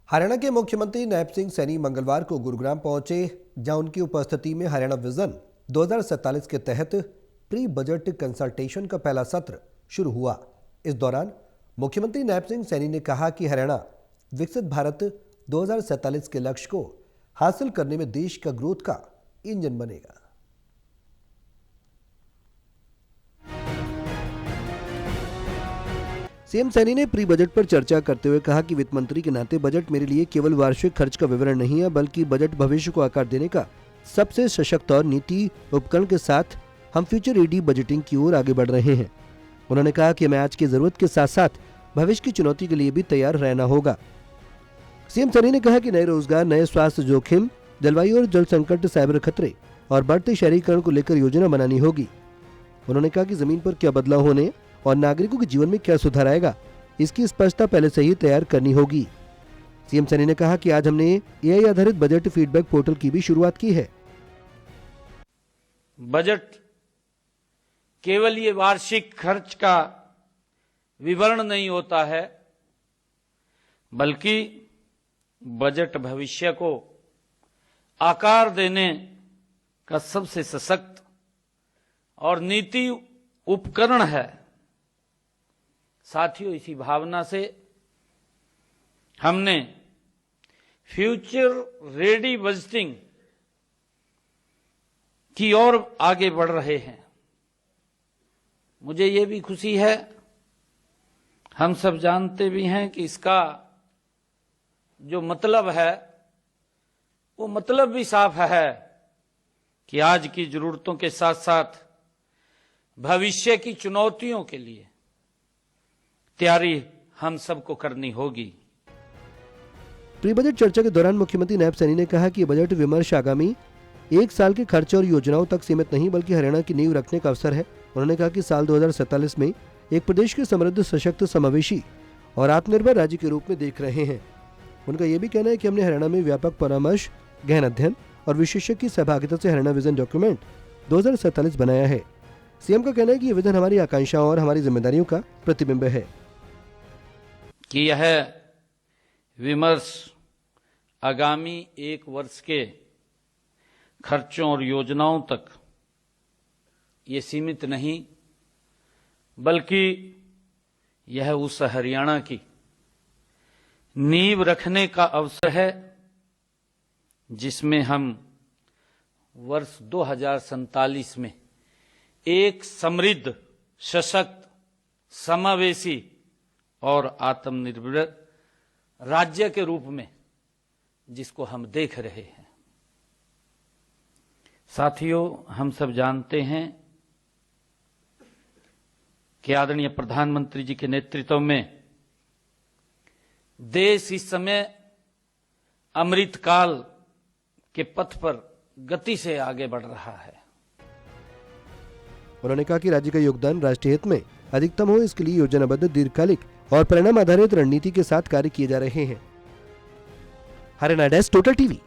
हरियाणा के मुख्यमंत्री नैब सिंह सैनी मंगलवार को गुरुग्राम पहुंचे, जहां उनकी उपस्थिति में हरियाणा विजन 2047 के तहत प्री बजट कंसल्टेशन का पहला सत्र शुरू हुआ। इस दौरान मुख्यमंत्री नैब सिंह सैनी ने कहा कि हरियाणा विकसित भारत 2047 के लक्ष्य को हासिल करने में देश का ग्रोथ का इंजन बनेगा। सीएम सैनी ने प्री बजट पर चर्चा करते हुए कहा कि वित्त मंत्री के नाते बजट मेरे लिए केवल वार्षिक खर्च का विवरण नहीं है, बल्कि बजट भविष्य को आकार देने का सबसे सशक्त और नीति उपकरण के साथ हम फ्यूचर रेडी बजटिंग की ओर आगे बढ़ रहे हैं। उन्होंने कहा कि हमें आज की जरूरत के साथ साथ भविष्य की चुनौती के लिए भी तैयार रहना होगा। सीएम सैनी ने कहा कि नए रोजगार, नए स्वास्थ्य जोखिम, जलवायु और जल संकट, साइबर खतरे और बढ़ते शहरीकरण को लेकर योजना बनानी होगी। उन्होंने कहा कि जमीन पर क्या बदलाव होने और नागरिकों के जीवन में क्या सुधार आएगा, इसकी स्पष्टता पहले से ही तैयार करनी होगी। सीएम सैनी ने कहा कि आज हमने एआई आधारित बजट फीडबैक पोर्टल की भी शुरुआत की है। बजट केवल ये वार्षिक खर्च का विवरण नहीं होता है, बल्कि बजट भविष्य को आकार देने का सबसे सशक्त और नीति उपकरण है। साथियों, इसी भावना से हमने फ्यूचर रेडी बजटिंग की ओर आगे बढ़ रहे हैं। मुझे ये भी खुशी है, हम सब जानते भी हैं कि इसका जो मतलब है वो मतलब भी साफ है कि आज की जरूरतों के साथ साथ भविष्य की चुनौतियों के लिए तैयारी हम सबको करनी होगी। प्री बजट चर्चा के दौरान मुख्यमंत्री नैब सैनी ने कहा कि बजट विमर्श आगामी एक साल के खर्च और योजनाओं तक सीमित नहीं, बल्कि हरियाणा की नींव रखने का अवसर है। उन्होंने कहा कि साल 2047 में एक प्रदेश के समृद्ध, सशक्त, समावेशी और आत्मनिर्भर राज्य के रूप में देख रहे हैं। उनका यह भी कहना है कि हमने हरियाणा में व्यापक परामर्श, गहन अध्ययन और विशेषज्ञ की सहभागिता से हरियाणा विजन डॉक्यूमेंट 2047 बनाया है। सीएम का कहना है कि यह विजन हमारी आकांक्षाओं और हमारी जिम्मेदारियों का प्रतिबिंब है कि यह विमर्श आगामी एक वर्ष के खर्चों और योजनाओं तक ये सीमित नहीं, बल्कि यह उस हरियाणा की नींव रखने का अवसर है जिसमें हम वर्ष 2047 में एक समृद्ध, सशक्त, समावेशी और आत्मनिर्भर राज्य के रूप में जिसको हम देख रहे हैं। साथियों, हम सब जानते हैं कि आदरणीय प्रधानमंत्री जी के नेतृत्व में देश इस समय अमृत काल के पथ पर गति से आगे बढ़ रहा है। उन्होंने कहा कि राज्य का योगदान राष्ट्रीय हित में अधिकतम हो, इसके लिए योजनाबद्ध, दीर्घकालिक और परिणाम आधारित रणनीति के साथ कार्य किए जा रहे हैं। Haryana desk, total TV.